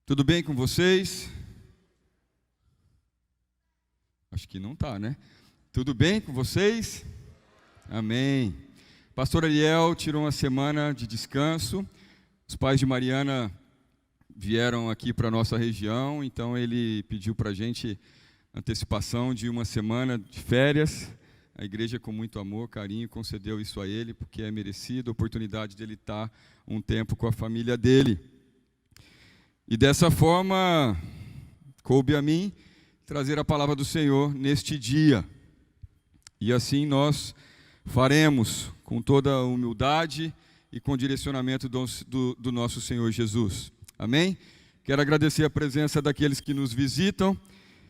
Tudo bem com vocês? Acho que não tá, né? Tudo bem com vocês? Amém. Pastor Ariel tirou uma semana de descanso. Os pais de Mariana vieram aqui para a nossa região, então ele pediu para a gente antecipação de uma semana de férias. A igreja, com muito amor, carinho, concedeu isso a ele, porque é merecido a oportunidade dele estar um tempo com a família dele. E dessa forma, coube a mim trazer a palavra do Senhor neste dia. E assim nós faremos, com toda a humildade e com o direcionamento do nosso Senhor Jesus. Amém? Quero agradecer a presença daqueles que nos visitam.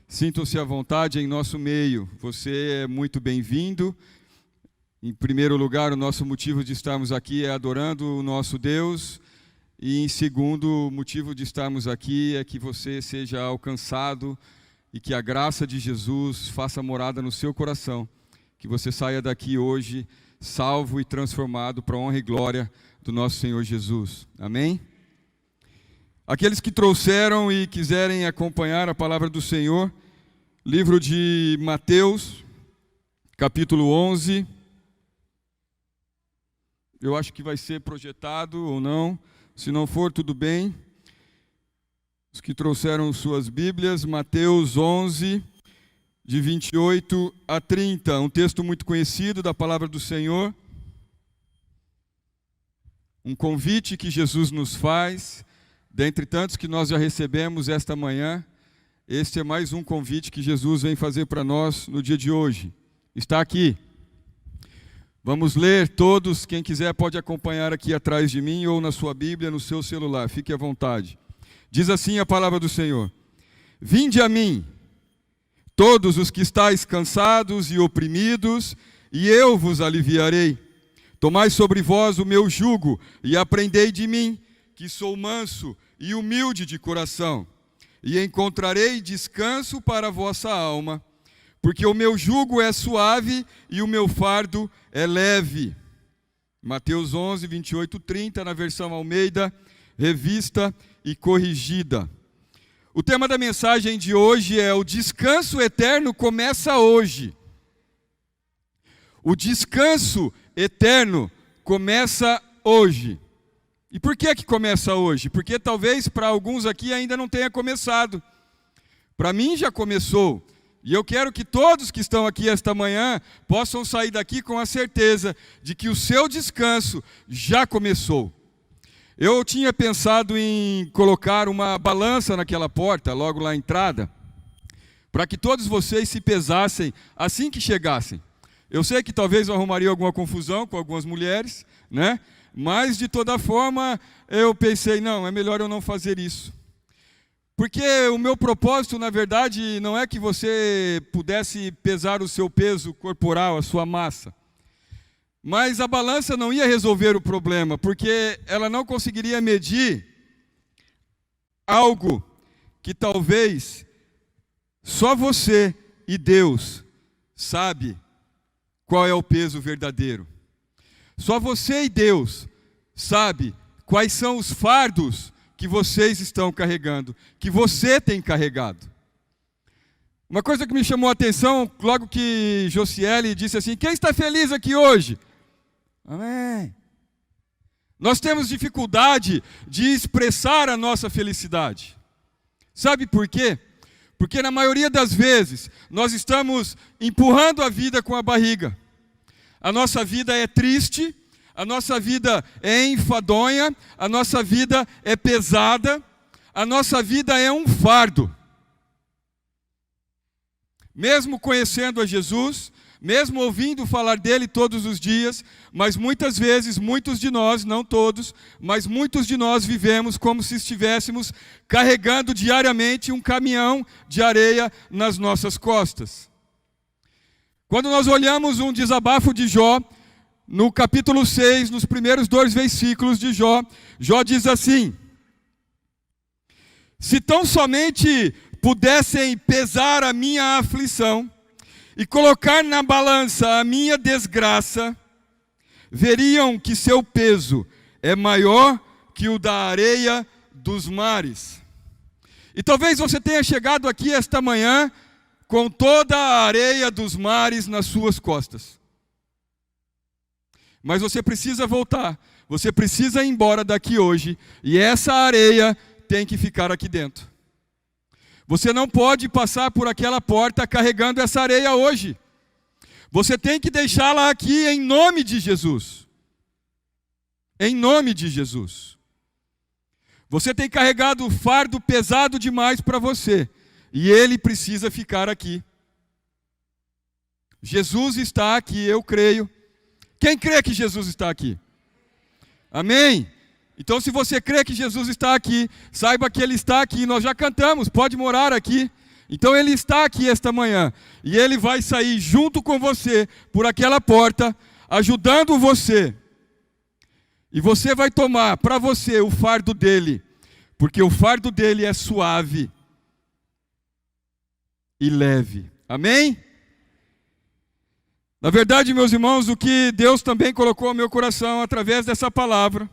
Sintam-se à vontade em nosso meio. Você é muito bem-vindo. Em primeiro lugar, o nosso motivo de estarmos aqui é adorando o nosso Deus. E em segundo, o motivo de estarmos aqui é que você seja alcançado e que a graça de Jesus faça morada no seu coração. Que você saia daqui hoje salvo e transformado para a honra e glória do nosso Senhor Jesus. Amém? Aqueles que trouxeram e quiserem acompanhar a palavra do Senhor, livro de Mateus, capítulo 11. Eu acho que vai ser projetado ou não. Se não for, tudo bem. Os que trouxeram suas Bíblias, Mateus 11, de 28 a 30. Um texto muito conhecido da palavra do Senhor. Um convite que Jesus nos faz. Dentre tantos que nós já recebemos esta manhã, este é mais um convite que Jesus vem fazer para nós no dia de hoje. Está aqui. Vamos ler todos, quem quiser pode acompanhar aqui atrás de mim ou na sua Bíblia, no seu celular, fique à vontade. Diz assim a palavra do Senhor: Vinde a mim, todos os que estáis cansados e oprimidos, e eu vos aliviarei. Tomai sobre vós o meu jugo e aprendei de mim, que sou manso e humilde de coração, e encontrarei descanso para a vossa alma, porque o meu jugo é suave e o meu fardo é leve. Mateus 11, 28, 30, na versão Almeida, revista e corrigida. O tema da mensagem de hoje é: o descanso eterno começa hoje. O descanso eterno começa hoje. E por que começa hoje? Porque talvez para alguns aqui ainda não tenha começado. Para mim já começou. E eu quero que todos que estão aqui esta manhã possam sair daqui com a certeza de que o seu descanso já começou. Eu tinha pensado em colocar uma balança naquela porta, logo lá à entrada, para que todos vocês se pesassem assim que chegassem. Eu sei que talvez eu arrumaria alguma confusão com algumas mulheres, né? Mas de toda forma eu pensei, não, é melhor eu não fazer isso. Porque o meu propósito, na verdade, não é que você pudesse pesar o seu peso corporal, a sua massa. Mas a balança não ia resolver o problema, porque ela não conseguiria medir algo que talvez só você e Deus sabe qual é o peso verdadeiro. Só você e Deus sabe quais são os fardos que vocês estão carregando, que você tem carregado. Uma coisa que me chamou a atenção, logo que Josiele disse assim: quem está feliz aqui hoje? Amém. Nós temos dificuldade de expressar a nossa felicidade. Sabe por quê? Porque na maioria das vezes, nós estamos empurrando a vida com a barriga. A nossa vida é triste, a nossa vida é enfadonha, a nossa vida é pesada, a nossa vida é um fardo. Mesmo conhecendo a Jesus, mesmo ouvindo falar dele todos os dias, mas muitas vezes, muitos de nós, não todos, mas muitos de nós vivemos como se estivéssemos carregando diariamente um caminhão de areia nas nossas costas. Quando nós olhamos um desabafo de Jó, no capítulo 6, nos primeiros 2 versículos de Jó, Jó diz assim: se tão somente pudessem pesar a minha aflição e colocar na balança a minha desgraça, veriam que seu peso é maior que o da areia dos mares. E talvez você tenha chegado aqui esta manhã com toda a areia dos mares nas suas costas. Mas você precisa voltar, você precisa ir embora daqui hoje, e essa areia tem que ficar aqui dentro. Você não pode passar por aquela porta carregando essa areia hoje. Você tem que deixá-la aqui em nome de Jesus. Em nome de Jesus. Você tem carregado o fardo pesado demais para você, e ele precisa ficar aqui. Jesus está aqui, eu creio. Quem crê que Jesus está aqui? Amém? Então, se você crê que Jesus está aqui, saiba que Ele está aqui. Nós já cantamos, pode morar aqui. Então, Ele está aqui esta manhã. E Ele vai sair junto com você por aquela porta, ajudando você. E você vai tomar para você o fardo dele, porque o fardo dele é suave e leve. Amém? Na verdade, meus irmãos, o que Deus também colocou no meu coração através dessa palavra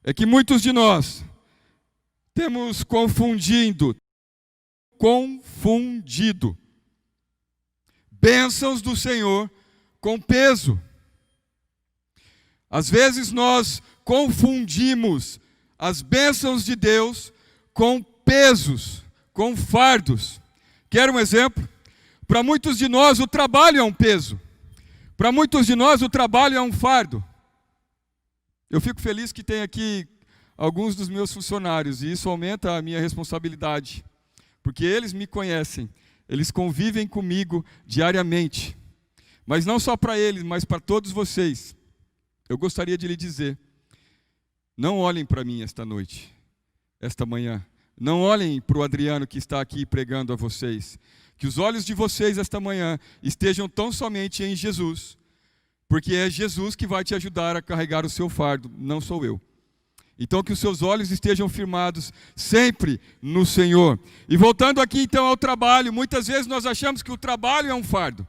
é que muitos de nós temos confundido bênçãos do Senhor com peso. Às vezes nós confundimos as bênçãos de Deus com pesos, com fardos. Quer um exemplo? Para muitos de nós o trabalho é um peso. Para muitos de nós o trabalho é um fardo. Eu fico feliz que tem aqui alguns dos meus funcionários, e isso aumenta a minha responsabilidade, porque eles me conhecem, eles convivem comigo diariamente. Mas não só para eles, mas para todos vocês. Eu gostaria de lhe dizer, não olhem para mim esta noite, esta manhã. Não olhem para o Adriano que está aqui pregando a vocês. Que os olhos de vocês esta manhã estejam tão somente em Jesus, porque é Jesus que vai te ajudar a carregar o seu fardo, não sou eu. Então que os seus olhos estejam firmados sempre no Senhor. E voltando aqui então ao trabalho, muitas vezes nós achamos que o trabalho é um fardo.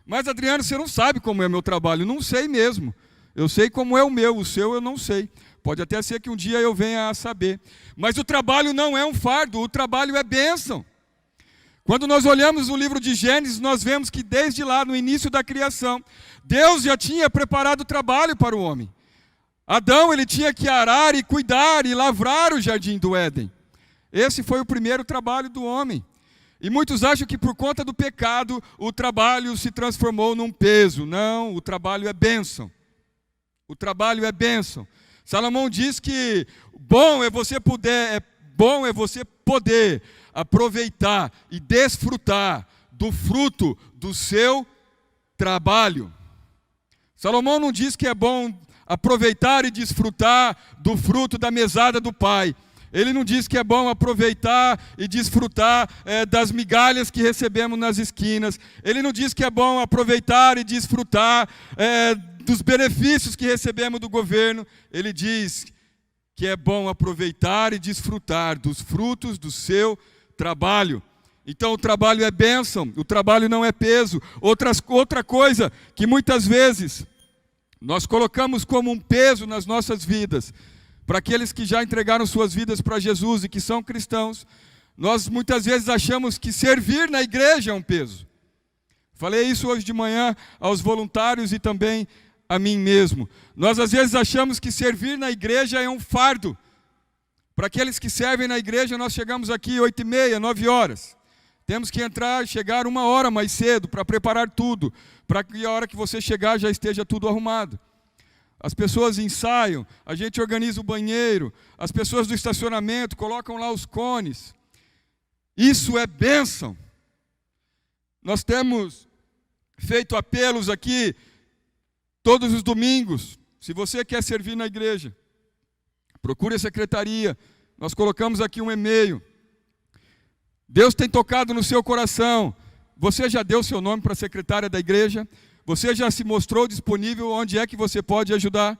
Mas Adriano, você não sabe como é o meu trabalho. Não sei mesmo. Eu sei como é o meu, o seu eu não sei. Pode até ser que um dia eu venha a saber. Mas o trabalho não é um fardo, o trabalho é bênção. Quando nós olhamos o livro de Gênesis, nós vemos que desde lá, no início da criação, Deus já tinha preparado o trabalho para o homem. Adão, ele tinha que arar e cuidar e lavrar o jardim do Éden. Esse foi o primeiro trabalho do homem. E muitos acham que por conta do pecado, o trabalho se transformou num peso. Não, o trabalho é bênção. O trabalho é bênção. Salomão diz que bom é você poder aproveitar e desfrutar do fruto do seu trabalho. Salomão não diz que é bom aproveitar e desfrutar do fruto da mesada do pai. Ele não diz que é bom aproveitar e desfrutar das migalhas que recebemos nas esquinas. Ele não diz que é bom aproveitar e desfrutar dos benefícios que recebemos do governo. Ele diz que é bom aproveitar e desfrutar dos frutos do seu trabalho. Então o trabalho é bênção, o trabalho não é peso. Outra coisa que muitas vezes nós colocamos como um peso nas nossas vidas, para aqueles que já entregaram suas vidas para Jesus e que são cristãos, nós muitas vezes achamos que servir na igreja é um peso. Falei isso hoje de manhã aos voluntários e também a mim mesmo. Nós às vezes achamos que servir na igreja é um fardo. Para aqueles que servem na igreja, nós chegamos aqui 8h30, 9 horas. Temos que chegar 1 hora mais cedo para preparar tudo, para que a hora que você chegar já esteja tudo arrumado. As pessoas ensaiam, a gente organiza o banheiro, as pessoas do estacionamento colocam lá os cones. Isso é bênção. Nós temos feito apelos aqui todos os domingos. Se você quer servir na igreja, procure a secretaria. Nós colocamos aqui um e-mail. Deus tem tocado no seu coração. Você já deu seu nome para a secretária da igreja? Você já se mostrou disponível? Onde é que você pode ajudar?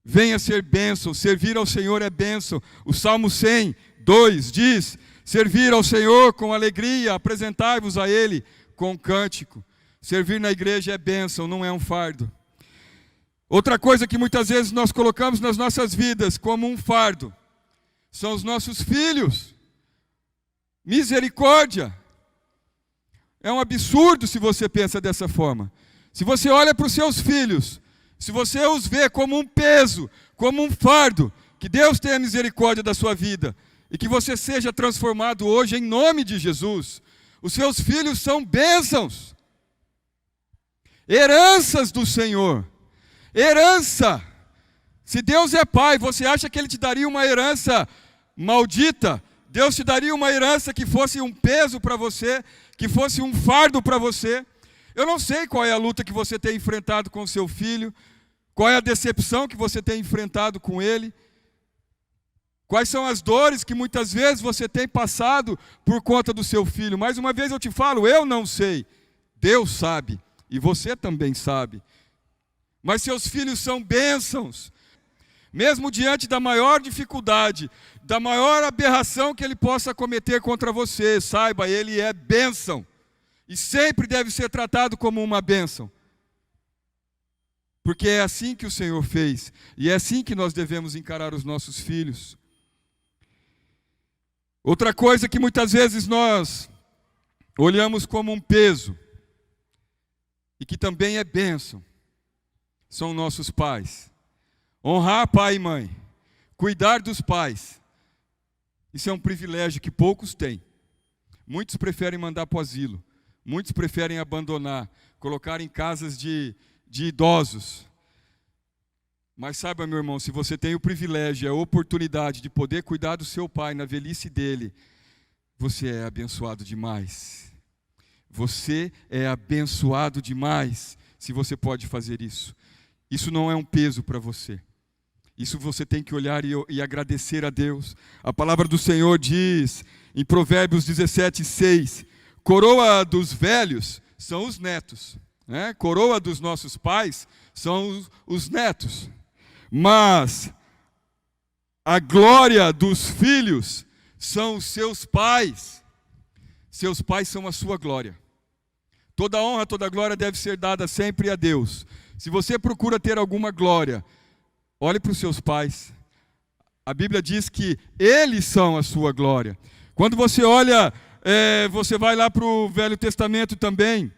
Venha ser bênção. Servir ao Senhor é bênção. O Salmo 100:2 diz: servir ao Senhor com alegria, apresentai-vos a Ele com cântico. Servir na igreja é bênção, não é um fardo. Outra coisa que muitas vezes nós colocamos nas nossas vidas como um fardo. são os nossos filhos. Misericórdia. É um absurdo se você pensa dessa forma. Se você olha para os seus filhos, se você os vê como um peso, como um fardo, que Deus tenha misericórdia da sua vida e que você seja transformado hoje em nome de Jesus. Os seus filhos são bênçãos, heranças do Senhor. Herança. Se Deus é pai, você acha que Ele te daria uma herança maldita? Deus te daria uma herança que fosse um peso para você, que fosse um fardo para você? Eu não sei qual é a luta que você tem enfrentado com o seu filho, qual é a decepção que você tem enfrentado com ele, quais são as dores que muitas vezes você tem passado por conta do seu filho. Mais uma vez eu te falo, eu não sei, Deus sabe, e você também sabe. Mas seus filhos são bênçãos. Mesmo diante da maior dificuldade, da maior aberração que ele possa cometer contra você, saiba, ele é bênção. E sempre deve ser tratado como uma bênção. Porque é assim que o Senhor fez. E é assim que nós devemos encarar os nossos filhos. Outra coisa que muitas vezes nós olhamos como um peso, e que também é bênção, são nossos pais. Honrar pai e mãe, cuidar dos pais, isso é um privilégio que poucos têm. Muitos preferem mandar para o asilo, muitos preferem abandonar, colocar em casas de idosos. Mas saiba, meu irmão, se você tem o privilégio e a oportunidade de poder cuidar do seu pai na velhice dele, você é abençoado demais. Você é abençoado demais se você pode fazer isso. Isso não é um peso para você. Isso você tem que olhar e agradecer a Deus. A palavra do Senhor diz em Provérbios 17:6, coroa dos velhos são os netos, né? Coroa dos nossos pais são os netos. Mas a glória dos filhos são os seus pais. Seus pais são a sua glória. Toda honra, toda glória deve ser dada sempre a Deus. Se você procura ter alguma glória, olhe para os seus pais. A Bíblia diz que eles são a sua glória. Quando você olha, você vai lá para o Velho Testamento também.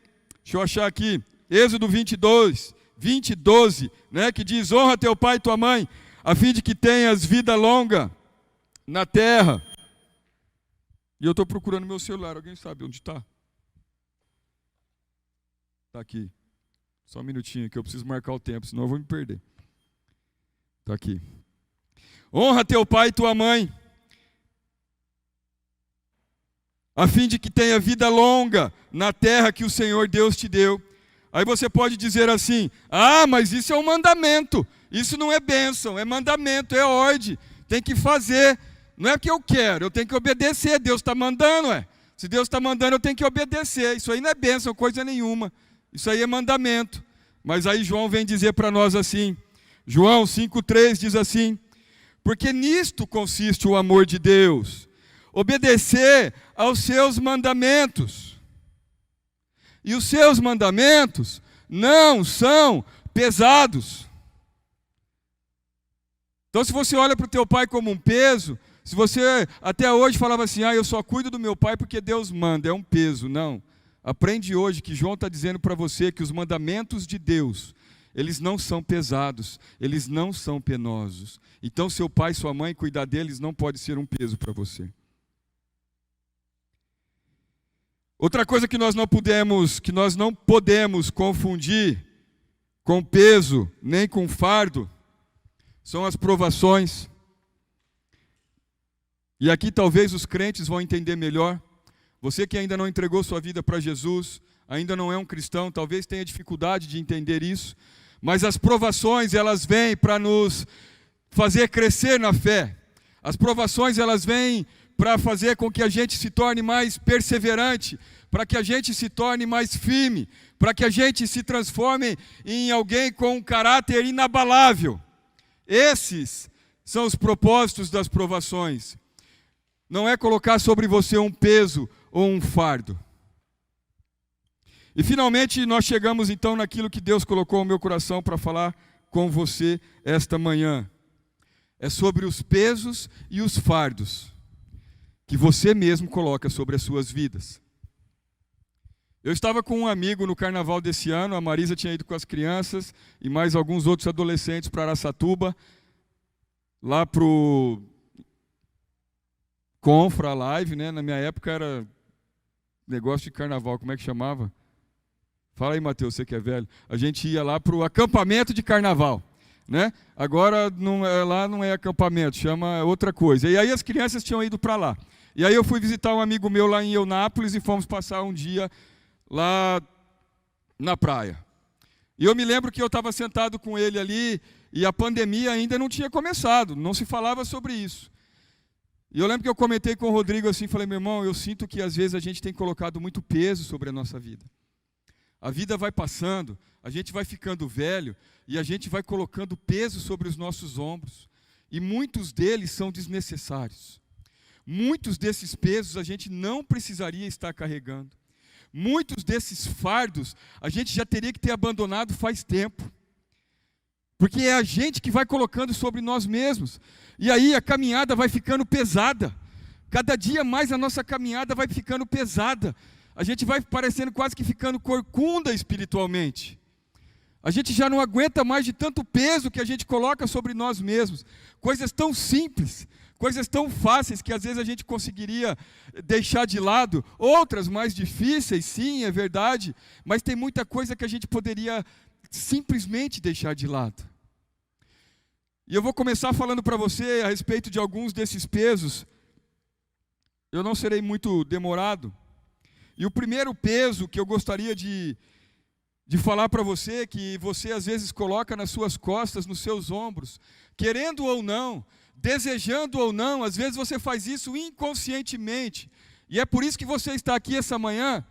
Deixa eu achar aqui. Êxodo 20:12, né, que diz, honra teu pai e tua mãe, a fim de que tenhas vida longa na terra. E eu estou procurando meu celular, alguém sabe onde está? Está aqui. Só um minutinho que eu preciso marcar o tempo, senão eu vou me perder. Está aqui. Honra teu pai e tua mãe, a fim de que tenha vida longa na terra que o Senhor Deus te deu. Aí você pode dizer assim, mas isso é um mandamento, isso não é bênção, é mandamento, é ordem, tem que fazer. Não é que eu quero, eu tenho que obedecer, Deus está mandando, Se Deus está mandando, eu tenho que obedecer. Isso aí não é bênção, coisa nenhuma. Isso aí é mandamento. Mas aí João vem dizer para nós assim, João 5,3 diz assim, porque nisto consiste o amor de Deus, obedecer aos seus mandamentos. E os seus mandamentos não são pesados. Então se você olha para o teu pai como um peso, se você até hoje falava assim, eu só cuido do meu pai porque Deus manda, é um peso. Não. Aprende hoje que João está dizendo para você que os mandamentos de Deus, eles não são pesados, eles não são penosos. Então seu pai e sua mãe, cuidar deles não pode ser um peso para você. Outra coisa que nós não podemos confundir com peso, nem com fardo, são as provações. E aqui talvez os crentes vão entender melhor. Você que ainda não entregou sua vida para Jesus, ainda não é um cristão, talvez tenha dificuldade de entender isso. Mas as provações, elas vêm para nos fazer crescer na fé. As provações, elas vêm para fazer com que a gente se torne mais perseverante, para que a gente se torne mais firme, para que a gente se transforme em alguém com um caráter inabalável. Esses são os propósitos das provações. Não é colocar sobre você um peso ou um fardo. E finalmente nós chegamos então naquilo que Deus colocou no meu coração para falar com você esta manhã. é sobre os pesos e os fardos que você mesmo coloca sobre as suas vidas. Eu estava com um amigo no carnaval desse ano, a Marisa tinha ido com as crianças e mais alguns outros adolescentes para Araçatuba, lá para o Confra Live, né? Na minha época era negócio de carnaval, como é que chamava? Fala aí, Mateus, você que é velho. A gente ia lá para o acampamento de carnaval, né? Agora lá não é acampamento, chama outra coisa. E aí as crianças tinham ido para lá. E aí eu fui visitar um amigo meu lá em Eunápolis e fomos passar um dia lá na praia. E eu me lembro que eu estava sentado com ele ali e a pandemia ainda não tinha começado, não se falava sobre isso. E eu lembro que eu comentei com o Rodrigo assim, falei, meu irmão, eu sinto que às vezes a gente tem colocado muito peso sobre a nossa vida. A vida vai passando, a gente vai ficando velho e a gente vai colocando peso sobre os nossos ombros. E muitos deles são desnecessários. Muitos desses pesos a gente não precisaria estar carregando. Muitos desses fardos a gente já teria que ter abandonado faz tempo. Porque é a gente que vai colocando sobre nós mesmos. E aí a caminhada vai ficando pesada. Cada dia mais a nossa caminhada vai ficando pesada. A gente vai parecendo quase que ficando corcunda espiritualmente. A gente já não aguenta mais de tanto peso que a gente coloca sobre nós mesmos. Coisas tão simples, coisas tão fáceis que às vezes a gente conseguiria deixar de lado. Outras mais difíceis, sim, é verdade. Mas tem muita coisa que a gente poderia simplesmente deixar de lado. E eu vou começar falando para você a respeito de alguns desses pesos. Eu não serei muito demorado. E o primeiro peso que eu gostaria de falar para você, que você às vezes coloca nas suas costas, nos seus ombros, querendo ou não, desejando ou não, às vezes você faz isso inconscientemente. E é por isso que você está aqui essa manhã,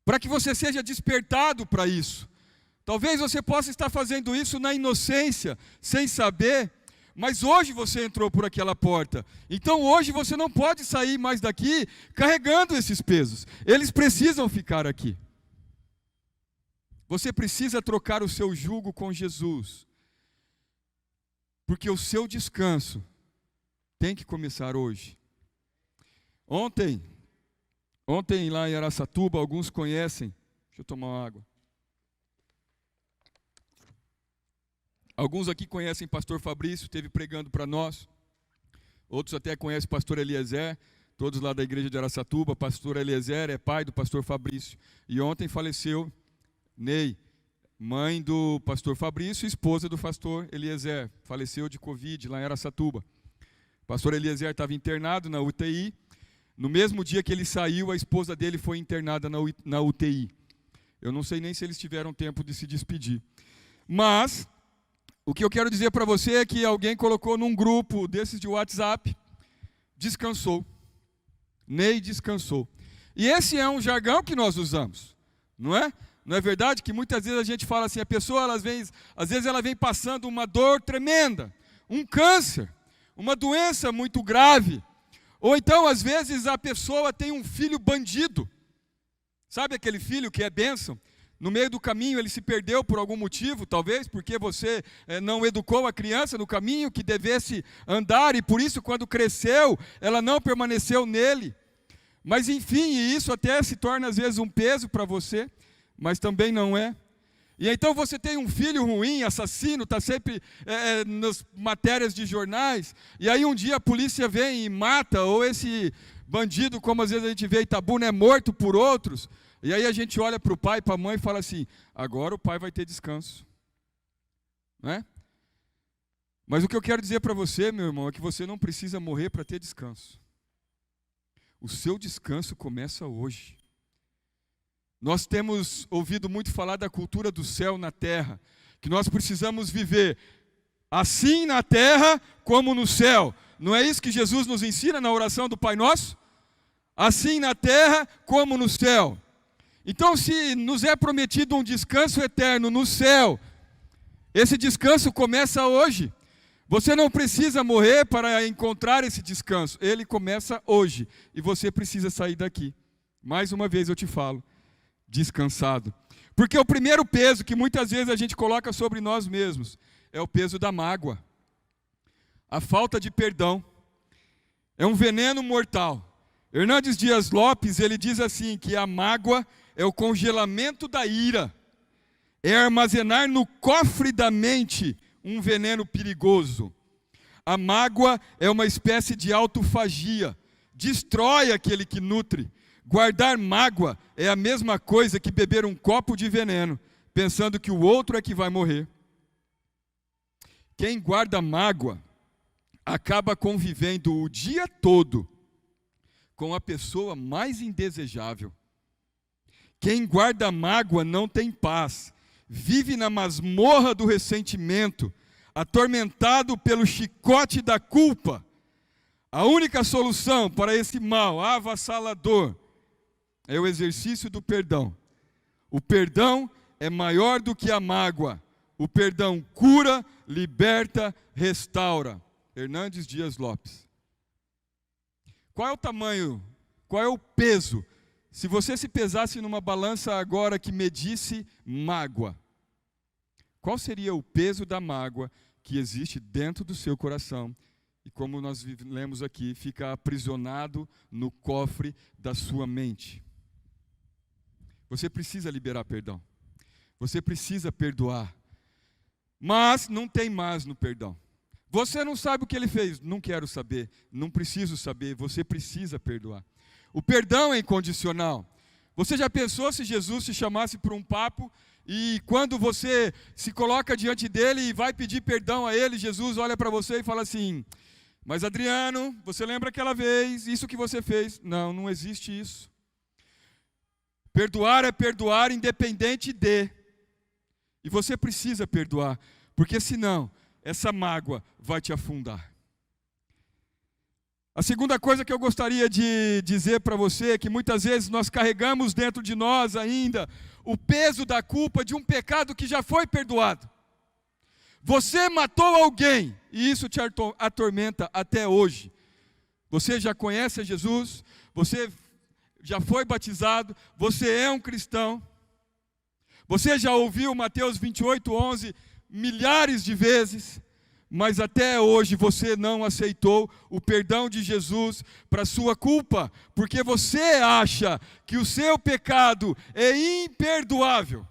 para que você seja despertado para isso. Talvez você possa estar fazendo isso na inocência, sem saber, mas hoje você entrou por aquela porta. Então hoje você não pode sair mais daqui carregando esses pesos. Eles precisam ficar aqui. Você precisa trocar o seu jugo com Jesus. Porque o seu descanso tem que começar hoje. Ontem lá em Araçatuba, alguns conhecem. Deixa eu tomar uma água. Alguns aqui conhecem pastor Fabrício, esteve pregando para nós. Outros até conhecem pastor Eliezer, todos lá da igreja de Araçatuba. Pastor Eliezer é pai do pastor Fabrício. E ontem faleceu Ney, mãe do pastor Fabrício e esposa do pastor Eliezer. Faleceu de Covid lá em Araçatuba. O pastor Eliezer estava internado na UTI. No mesmo dia que ele saiu, a esposa dele foi internada na UTI. Eu não sei nem se eles tiveram tempo de se despedir. Mas o que eu quero dizer para você é que alguém colocou num grupo desses de WhatsApp, descansou. Ney descansou. E esse é um jargão que nós usamos, não é? Não é verdade que muitas vezes a gente fala assim, a pessoa, às vezes ela vem passando uma dor tremenda, um câncer, uma doença muito grave. Ou então, às vezes, a pessoa tem um filho bandido. Sabe aquele filho que é bênção? No meio do caminho ele se perdeu por algum motivo, talvez porque você não educou a criança no caminho que devesse andar, e por isso quando cresceu, ela não permaneceu nele. Mas enfim, e isso até se torna às vezes um peso para você, mas também não é. E então você tem um filho ruim, assassino, está sempre nas matérias de jornais, e aí um dia a polícia vem e mata, ou esse bandido, como às vezes a gente vê em Itabuna, é morto por outros. E aí a gente olha para o pai e para a mãe e fala assim, agora o pai vai ter descanso. Não é? Mas o que eu quero dizer para você, meu irmão, é que você não precisa morrer para ter descanso. O seu descanso começa hoje. Nós temos ouvido muito falar da cultura do céu na terra, que nós precisamos viver assim na terra como no céu. Não é isso que Jesus nos ensina na oração do Pai Nosso? Assim na terra como no céu. Então, se nos é prometido um descanso eterno no céu, esse descanso começa hoje. Você não precisa morrer para encontrar esse descanso. Ele começa hoje. E você precisa sair daqui. Mais uma vez eu te falo, descansado. Porque o primeiro peso que muitas vezes a gente coloca sobre nós mesmos é o peso da mágoa. a falta de perdão é um veneno mortal. Hernandes Dias Lopes, ele diz assim, que a mágoa é o congelamento da ira, é armazenar no cofre da mente um veneno perigoso. A mágoa é uma espécie de autofagia, destrói aquele que nutre. Guardar mágoa é a mesma coisa que beber um copo de veneno, pensando que o outro é que vai morrer. Quem guarda mágoa acaba convivendo o dia todo com a pessoa mais indesejável. Quem guarda mágoa não tem paz, vive na masmorra do ressentimento, atormentado pelo chicote da culpa. A única solução para esse mal avassalador é o exercício do perdão. O perdão é maior do que a mágoa. O perdão cura, liberta, restaura. Hernandes Dias Lopes. Qual é o tamanho, qual é o peso? Se você se pesasse numa balança agora que medisse mágoa, qual seria o peso da mágoa que existe dentro do seu coração? E como nós lemos aqui, fica aprisionado no cofre da sua mente. Você precisa liberar perdão. Você precisa perdoar. Mas não tem mais no perdão. Você não sabe o que ele fez. Não quero saber. Não preciso saber. Você precisa perdoar. O perdão é incondicional. Você já pensou se Jesus te chamasse para um papo e quando você se coloca diante dele e vai pedir perdão a ele, Jesus olha para você e fala assim: mas Adriano, você lembra aquela vez, isso que você fez? Não, não existe isso. Perdoar é perdoar independente de. E você precisa perdoar, porque senão essa mágoa vai te afundar. A segunda coisa que eu gostaria de dizer para você é que muitas vezes nós carregamos dentro de nós ainda o peso da culpa de um pecado que já foi perdoado. Você matou alguém e isso te atormenta até hoje. Você já conhece a Jesus, você já foi batizado, você é um cristão. Você já ouviu Mateus 28:11 milhares de vezes, mas até hoje você não aceitou o perdão de Jesus para a sua culpa, porque você acha que o seu pecado é imperdoável.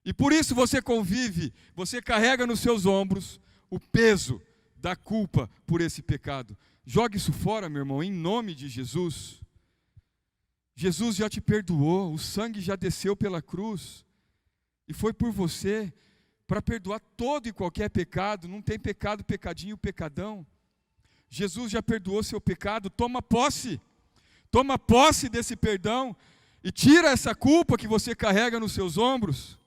E por isso você convive, você carrega nos seus ombros o peso da culpa por esse pecado. Jogue isso fora, meu irmão, em nome de Jesus. Jesus já te perdoou, o sangue já desceu pela cruz, e foi por você, para perdoar todo e qualquer pecado. Não tem pecado, pecadinho, pecadão. Jesus já perdoou seu pecado. Toma posse desse perdão, e tira essa culpa que você carrega nos seus ombros.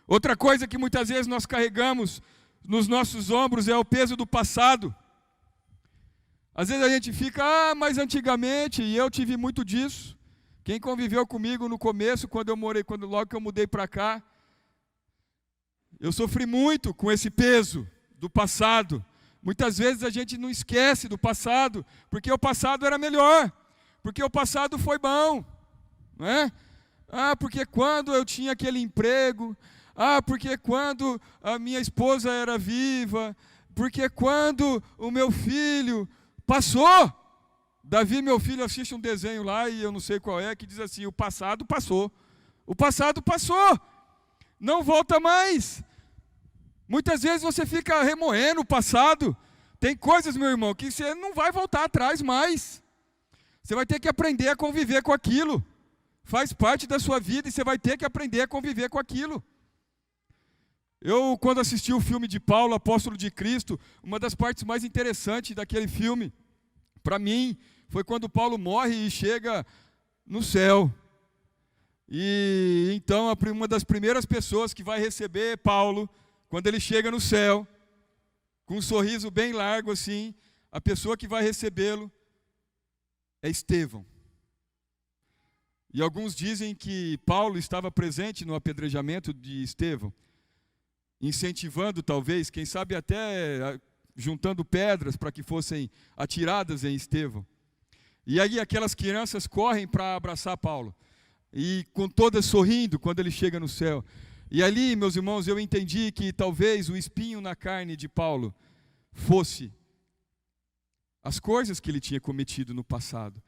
Outra coisa que muitas vezes nós carregamos nos nossos ombros é o peso do passado. Às vezes a gente fica, mas antigamente, e eu tive muito disso. Quem conviveu comigo no começo, logo que eu mudei para cá, eu sofri muito com esse peso do passado. Muitas vezes a gente não esquece do passado, porque o passado era melhor, porque o passado foi bom, não é? Porque quando eu tinha aquele emprego, porque quando a minha esposa era viva, porque quando o meu filho passou. Davi, meu filho, assiste um desenho lá, e eu não sei qual é, que diz assim: o passado passou. O passado passou. Não volta mais. Muitas vezes você fica remoendo o passado. Tem coisas, meu irmão, que você não vai voltar atrás mais. Você vai ter que aprender a conviver com aquilo. Faz parte da sua vida e você vai ter que aprender a conviver com aquilo. Eu, quando assisti o filme de Paulo, apóstolo de Cristo, uma das partes mais interessantes daquele filme, para mim, foi quando Paulo morre e chega no céu. E então, uma das primeiras pessoas que vai receber Paulo, quando ele chega no céu, com um sorriso bem largo assim, a pessoa que vai recebê-lo é Estevão. E alguns dizem que Paulo estava presente no apedrejamento de Estevão, incentivando talvez, quem sabe até juntando pedras para que fossem atiradas em Estevão. E aí aquelas crianças correm para abraçar Paulo, e com todas sorrindo quando ele chega no céu. E ali, meus irmãos, eu entendi que talvez o espinho na carne de Paulo fosse as coisas que ele tinha cometido no passado.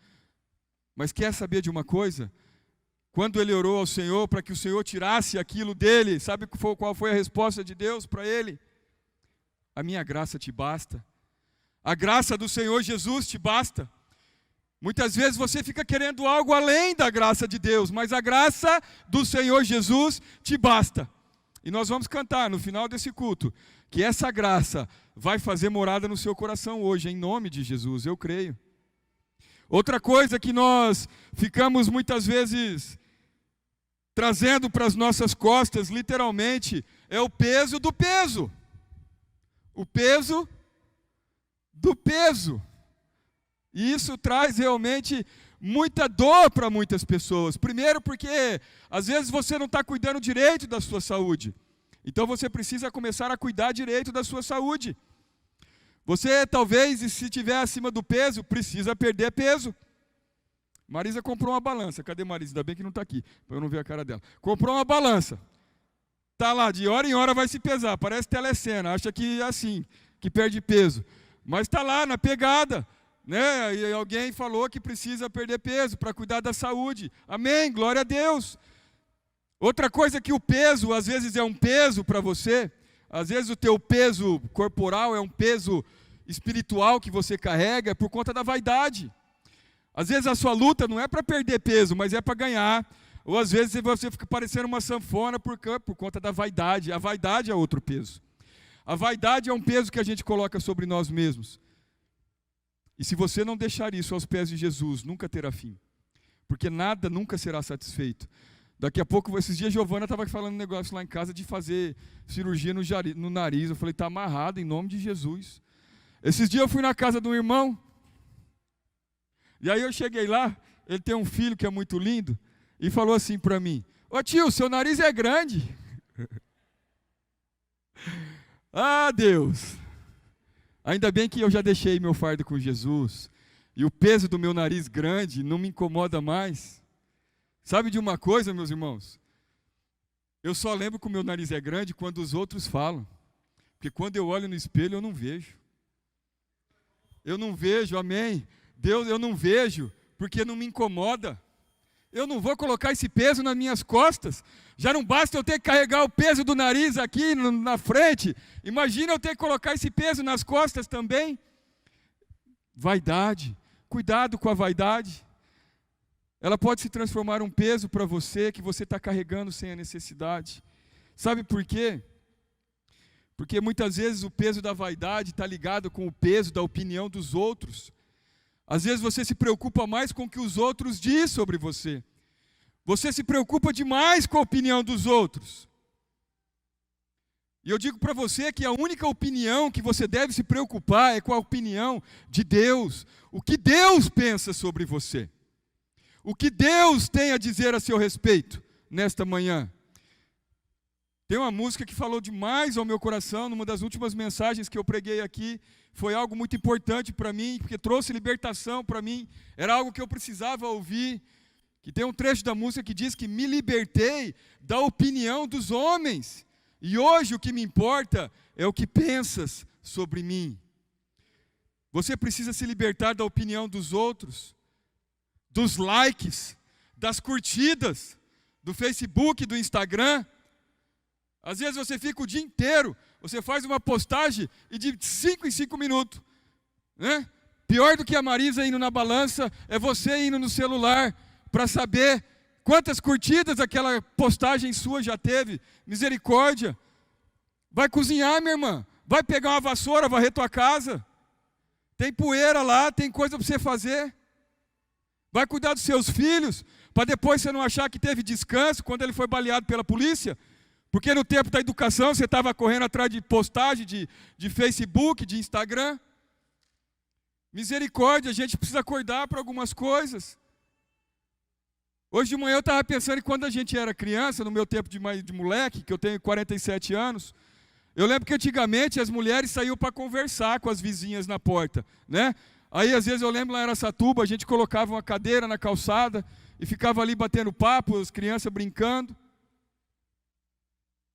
Mas quer saber de uma coisa? Quando ele orou ao Senhor para que o Senhor tirasse aquilo dele, sabe qual foi a resposta de Deus para ele? A minha graça te basta. A graça do Senhor Jesus te basta. Muitas vezes você fica querendo algo além da graça de Deus, mas a graça do Senhor Jesus te basta. E nós vamos cantar no final desse culto, que essa graça vai fazer morada no seu coração hoje, em nome de Jesus, eu creio. Outra coisa que nós ficamos muitas vezes trazendo para as nossas costas, literalmente, é o peso do peso. O peso do peso. E isso traz realmente muita dor para muitas pessoas. Primeiro porque, às vezes, você não está cuidando direito da sua saúde. Então você precisa começar a cuidar direito da sua saúde. Você talvez, se estiver acima do peso, precisa perder peso. Marisa comprou uma balança. Cadê Marisa? Ainda bem que não está aqui, para eu não ver a cara dela. Comprou uma balança. Está lá, de hora em hora vai se pesar. Parece telecena, acha que é assim, que perde peso. Mas está lá, na pegada. Né? E alguém falou que precisa perder peso para cuidar da saúde. Amém, glória a Deus. Outra coisa que o peso, às vezes é um peso para você. Às vezes o teu peso corporal é um peso espiritual que você carrega por conta da vaidade. Às vezes a sua luta não é para perder peso, mas é para ganhar. Ou às vezes você fica parecendo uma sanfona por conta da vaidade. A vaidade é outro peso. A vaidade é um peso que a gente coloca sobre nós mesmos. E se você não deixar isso aos pés de Jesus, nunca terá fim. Porque nada nunca será satisfeito. Daqui a pouco, esses dias, Giovana estava falando um negócio lá em casa de fazer cirurgia no nariz. Eu falei, está amarrado em nome de Jesus. Esses dias eu fui na casa de um irmão. E aí eu cheguei lá, ele tem um filho que é muito lindo, e falou assim para mim, ô tio, seu nariz é grande. Ah, Deus. Ainda bem que eu já deixei meu fardo com Jesus, e o peso do meu nariz grande não me incomoda mais. Sabe de uma coisa, meus irmãos? Eu só lembro que o meu nariz é grande quando os outros falam. Porque quando eu olho no espelho, eu não vejo. Eu não vejo, amém. Deus, eu não vejo, porque não me incomoda. Eu não vou colocar esse peso nas minhas costas. Já não basta eu ter que carregar o peso do nariz aqui na frente. Imagina eu ter que colocar esse peso nas costas também. Vaidade. Cuidado com a vaidade. Ela pode se transformar um peso para você que você está carregando sem a necessidade. Sabe por quê? Porque muitas vezes o peso da vaidade está ligado com o peso da opinião dos outros. Às vezes você se preocupa mais com o que os outros dizem sobre você. Você se preocupa demais com a opinião dos outros. E eu digo para você que a única opinião que você deve se preocupar é com a opinião de Deus. O que Deus pensa sobre você. O que Deus tem a dizer a seu respeito nesta manhã. Tem uma música que falou demais ao meu coração, numa das últimas mensagens que eu preguei aqui, foi algo muito importante para mim, porque trouxe libertação para mim, era algo que eu precisava ouvir, que tem um trecho da música que diz que me libertei da opinião dos homens, e hoje o que me importa é o que pensas sobre mim. Você precisa se libertar da opinião dos outros, dos likes, das curtidas, do Facebook, do Instagram. Às vezes você fica o dia inteiro, você faz uma postagem e de 5 em 5 minutos. Né? Pior do que a Marisa indo na balança, é você indo no celular para saber quantas curtidas aquela postagem sua já teve. Misericórdia. Vai cozinhar, minha irmã. Vai pegar uma vassoura, varrer tua casa. Tem poeira lá, tem coisa para você fazer. Vai cuidar dos seus filhos, para depois você não achar que teve descanso quando ele foi baleado pela polícia. Porque no tempo da educação você estava correndo atrás de postagem de Facebook, de Instagram. Misericórdia, a gente precisa acordar para algumas coisas. Hoje de manhã eu estava pensando em quando a gente era criança, no meu tempo de moleque, que eu tenho 47 anos, eu lembro que antigamente as mulheres saíam para conversar com as vizinhas na porta, né? Aí, às vezes, eu lembro lá em Araçatuba, a gente colocava uma cadeira na calçada e ficava ali batendo papo, as crianças brincando.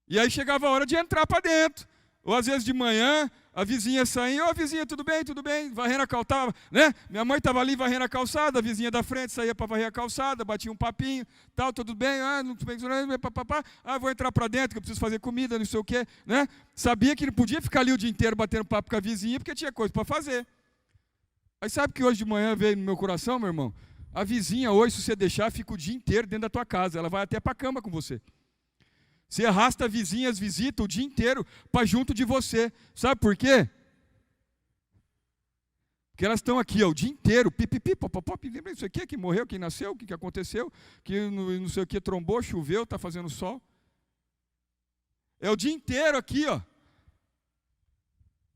E aí chegava a hora de entrar para dentro. Ou, às vezes, de manhã, A vizinha saiu, a vizinha, tudo bem, varrendo a calçada, né? Minha mãe estava ali varrendo a calçada, a vizinha da frente saía para varrer a calçada, batia um papinho, tal, tudo bem, vou entrar para dentro, que eu preciso fazer comida, não sei o quê, né? Sabia que não podia ficar ali o dia inteiro batendo papo com a vizinha, porque tinha coisa para fazer. Aí sabe que hoje de manhã veio no meu coração, meu irmão? A vizinha hoje, se você deixar, fica o dia inteiro dentro da tua casa, ela vai até para a cama com você. Você arrasta a vizinha, as visitas o dia inteiro para junto de você. Sabe por quê? Porque elas estão aqui ó, o dia inteiro, pipipi, popopop, lembra isso aqui, que morreu, que nasceu, o que aconteceu, que não sei o que, trombou, choveu, está fazendo sol. É o dia inteiro aqui, ó.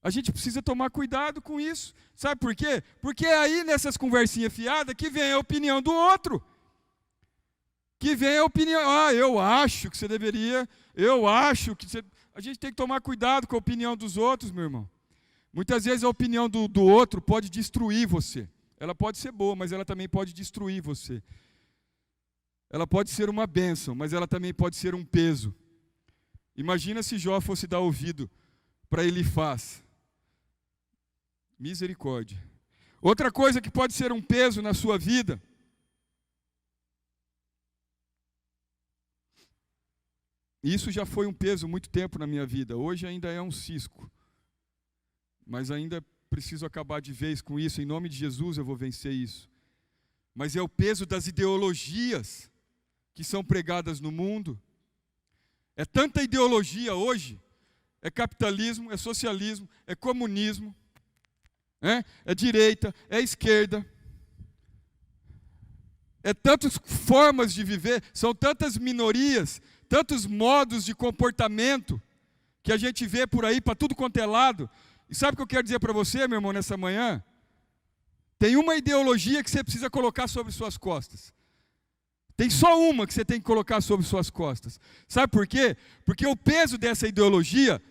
A gente precisa tomar cuidado com isso. Sabe por quê? Porque é aí nessas conversinhas fiadas que vem a opinião do outro. Que vem a opinião, eu acho que você deveria, eu acho que você... A gente tem que tomar cuidado com a opinião dos outros, meu irmão. Muitas vezes a opinião do outro pode destruir você. Ela pode ser boa, mas ela também pode destruir você. Ela pode ser uma bênção, mas ela também pode ser um peso. Imagina se Jó fosse dar ouvido para Elifaz. Misericórdia. Outra coisa que pode ser um peso na sua vida, isso já foi um peso muito tempo na minha vida. Hoje ainda é um cisco. Mas ainda preciso acabar de vez com isso. Em nome de Jesus eu vou vencer isso. Mas é o peso das ideologias que são pregadas no mundo. É tanta ideologia hoje. É capitalismo, é socialismo, é comunismo. É direita, é esquerda. É tantas formas de viver. São tantas minorias, tantos modos de comportamento que a gente vê por aí para tudo quanto é lado. E sabe o que eu quero dizer para você, meu irmão, nessa manhã? Tem uma ideologia que você precisa colocar sobre suas costas. Tem só uma que você tem que colocar sobre suas costas. Sabe por quê? Porque o peso dessa ideologia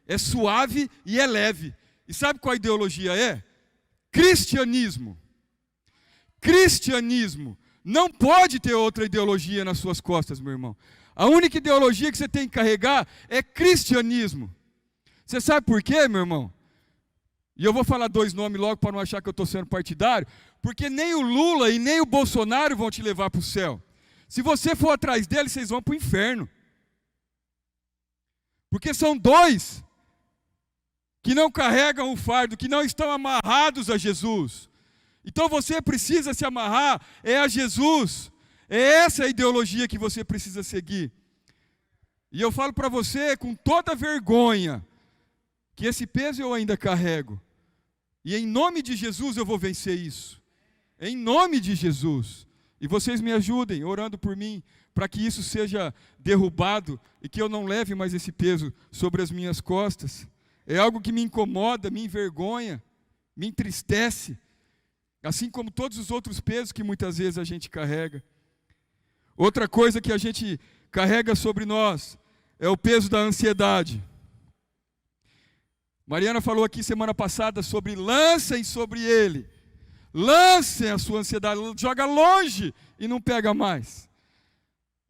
é suave e é leve. E sabe qual a ideologia é? Cristianismo. Cristianismo. Não pode ter outra ideologia nas suas costas, meu irmão. A única ideologia que você tem que carregar é cristianismo. Você sabe por quê, meu irmão? E eu vou falar dois nomes logo para não achar que eu estou sendo partidário. Porque nem o Lula e nem o Bolsonaro vão te levar para o céu. Se você for atrás deles, vocês vão para o inferno. Porque são dois que não carregam o fardo, que não estão amarrados a Jesus. Então você precisa se amarrar a Jesus. É essa a ideologia que você precisa seguir. E eu falo para você com toda vergonha, que esse peso eu ainda carrego. E em nome de Jesus eu vou vencer isso. Em nome de Jesus. E vocês me ajudem, orando por mim, para que isso seja derrubado e que eu não leve mais esse peso sobre as minhas costas. É algo que me incomoda, me envergonha, me entristece. Assim como todos os outros pesos que muitas vezes a gente carrega. Outra coisa que a gente carrega sobre nós é o peso da ansiedade. Mariana falou aqui semana passada sobre lancem sobre ele. Lancem a sua ansiedade, joga longe e não pega mais.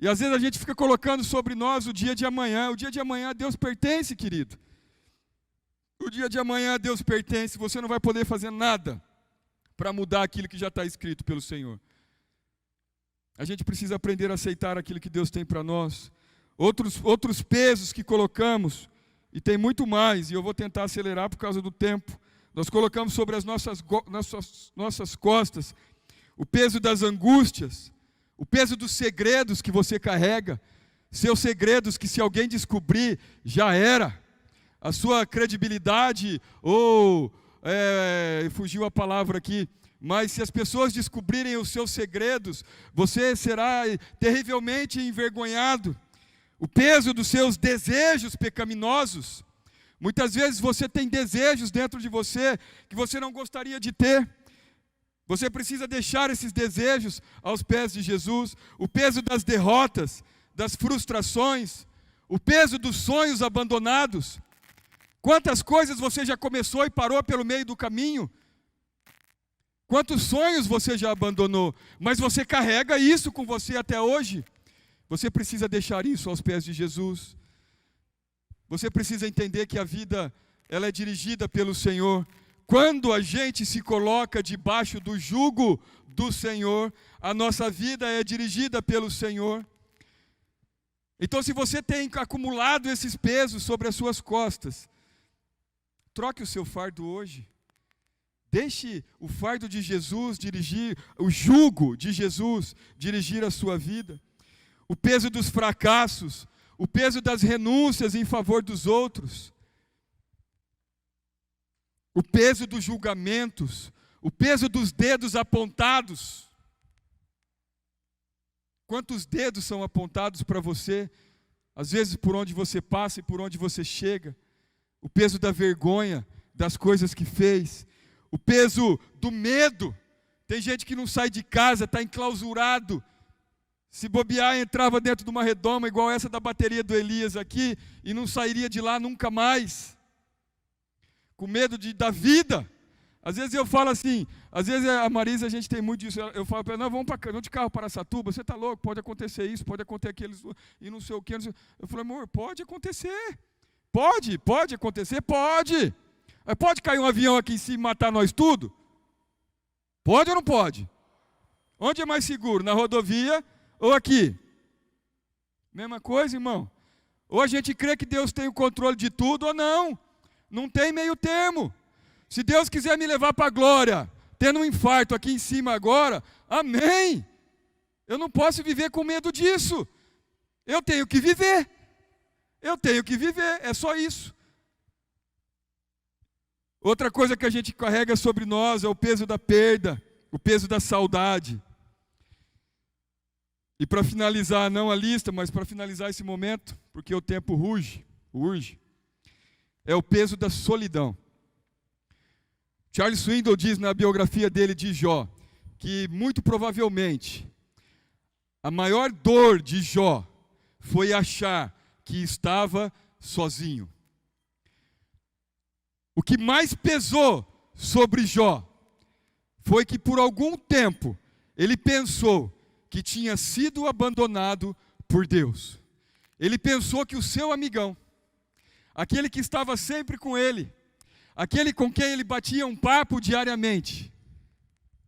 E às vezes a gente fica colocando sobre nós o dia de amanhã. O dia de amanhã a Deus pertence, querido. O dia de amanhã a Deus pertence. Você não vai poder fazer nada para mudar aquilo que já está escrito pelo Senhor. A gente precisa aprender a aceitar aquilo que Deus tem para nós. Outros pesos que colocamos, e tem muito mais, e eu vou tentar acelerar por causa do tempo. Nós colocamos sobre as nossas costas o peso das angústias, o peso dos segredos que você carrega, seus segredos que se alguém descobrir, já era. A sua credibilidade, fugiu a palavra aqui, mas se as pessoas descobrirem os seus segredos, você será terrivelmente envergonhado. O peso dos seus desejos pecaminosos. Muitas vezes você tem desejos dentro de você que você não gostaria de ter. Você precisa deixar esses desejos aos pés de Jesus. O peso das derrotas, das frustrações, o peso dos sonhos abandonados. Quantas coisas você já começou e parou pelo meio do caminho? Quantos sonhos você já abandonou? Mas você carrega isso com você até hoje. Você precisa deixar isso aos pés de Jesus. Você precisa entender que a vida ela é dirigida pelo Senhor. Quando a gente se coloca debaixo do jugo do Senhor, a nossa vida é dirigida pelo Senhor. Então, se você tem acumulado esses pesos sobre as suas costas, troque o seu fardo hoje. Deixe o fardo de Jesus dirigir, o jugo de Jesus dirigir a sua vida. O peso dos fracassos, o peso das renúncias em favor dos outros, o peso dos julgamentos, o peso dos dedos apontados. Quantos dedos são apontados para você, às vezes por onde você passa e por onde você chega? O peso da vergonha, das coisas que fez, o peso do medo. Tem gente que não sai de casa, está enclausurado. Se bobear, entrava dentro de uma redoma igual essa da bateria do Elias aqui e não sairia de lá nunca mais. Com medo da vida. Às vezes eu falo assim, às vezes a Marisa, a gente tem muito disso, eu falo para ela, vamos de carro para Araçatuba, você está louco, pode acontecer isso, pode acontecer aquilo, e não sei o que. Eu falo, amor, pode acontecer. Pode acontecer, pode. Pode cair um avião aqui em cima e matar nós tudo? Pode ou não pode? Onde é mais seguro, na rodovia ou aqui? Mesma coisa, irmão. Ou a gente crê que Deus tem o controle de tudo ou não. Não tem meio termo. Se Deus quiser me levar para a glória, tendo um infarto aqui em cima agora, amém. Eu não posso viver com medo disso. Eu tenho que viver. É só isso. Outra coisa que a gente carrega sobre nós é o peso da perda, o peso da saudade. E para finalizar, não a lista, mas para finalizar esse momento, porque o tempo urge, é o peso da solidão. Charles Swindoll diz na biografia dele de Jó, que muito provavelmente a maior dor de Jó foi achar que estava sozinho. O que mais pesou sobre Jó foi que por algum tempo ele pensou que tinha sido abandonado por Deus. Ele pensou que o seu amigão, aquele que estava sempre com ele, aquele com quem ele batia um papo diariamente,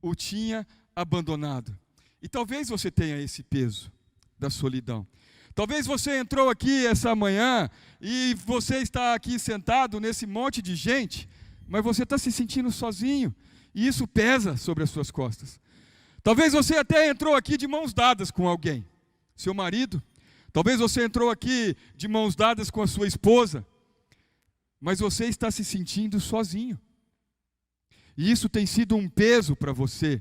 o tinha abandonado. E talvez você tenha esse peso da solidão. Talvez você entrou aqui essa manhã e você está aqui sentado nesse monte de gente, mas você está se sentindo sozinho e isso pesa sobre as suas costas. Talvez você até entrou aqui de mãos dadas com alguém, seu marido. Talvez você entrou aqui de mãos dadas com a sua esposa, mas você está se sentindo sozinho. E isso tem sido um peso para você.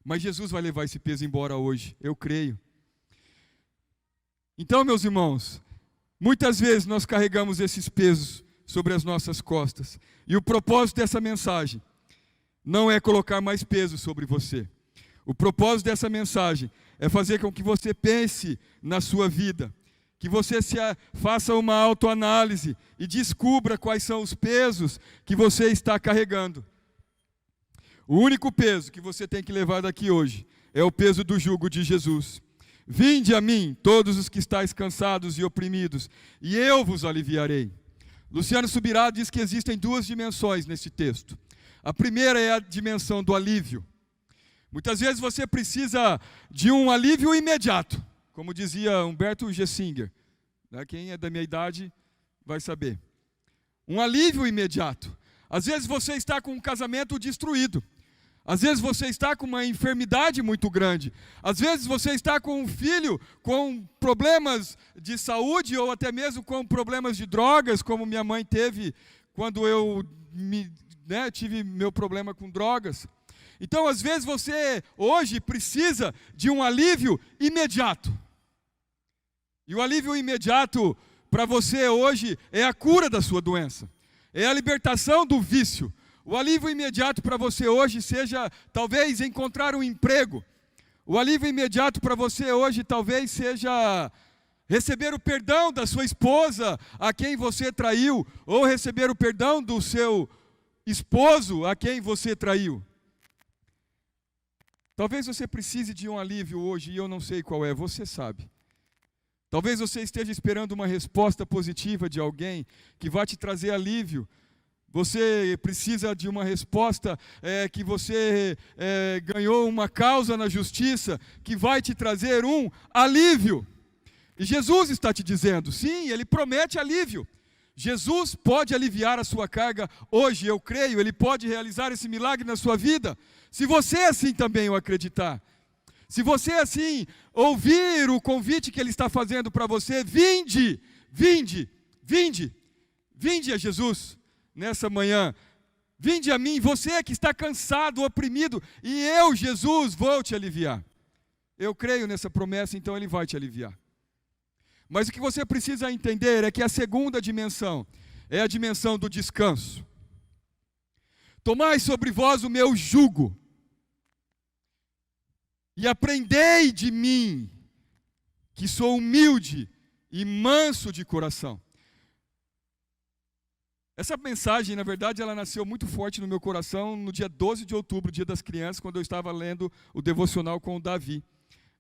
Mas Jesus vai levar esse peso embora hoje, eu creio. Então, meus irmãos, muitas vezes nós carregamos esses pesos sobre as nossas costas. E o propósito dessa mensagem não é colocar mais peso sobre você. O propósito dessa mensagem é fazer com que você pense na sua vida, que você faça uma autoanálise e descubra quais são os pesos que você está carregando. O único peso que você tem que levar daqui hoje é o peso do jugo de Jesus. Vinde a mim, todos os que estáis cansados e oprimidos, e eu vos aliviarei. Luciano Subirá diz que existem duas dimensões nesse texto. A primeira é a dimensão do alívio. Muitas vezes você precisa de um alívio imediato, como dizia Humberto Gessinger. Quem é da minha idade vai saber. Um alívio imediato. Às vezes você está com um casamento destruído. Às vezes você está com uma enfermidade muito grande. Às vezes você está com um filho com problemas de saúde ou até mesmo com problemas de drogas, como minha mãe teve quando eu tive meu problema com drogas. Então, às vezes você hoje precisa de um alívio imediato. E o alívio imediato para você hoje é a cura da sua doença. É a libertação do vício. O alívio imediato para você hoje seja, talvez, encontrar um emprego. O alívio imediato para você hoje talvez seja receber o perdão da sua esposa a quem você traiu, ou receber o perdão do seu esposo a quem você traiu. Talvez você precise de um alívio hoje e eu não sei qual é, você sabe. Talvez você esteja esperando uma resposta positiva de alguém que vai te trazer alívio. Você precisa de uma resposta que você ganhou uma causa na justiça que vai te trazer um alívio. E Jesus está te dizendo, sim, Ele promete alívio. Jesus pode aliviar a sua carga hoje, eu creio, Ele pode realizar esse milagre na sua vida, se você assim também o acreditar. Se você assim ouvir o convite que Ele está fazendo para você, vinde, vinde, vinde, vinde a Jesus nessa manhã. Vinde a mim, você que está cansado, oprimido, e eu, Jesus, vou te aliviar. Eu creio nessa promessa, então Ele vai te aliviar. Mas o que você precisa entender é que a segunda dimensão é a dimensão do descanso. Tomai sobre vós o meu jugo e aprendei de mim, que sou humilde e manso de coração. Essa mensagem, na verdade, ela nasceu muito forte no meu coração no dia 12 de outubro, dia das crianças, quando eu estava lendo o devocional com o Davi.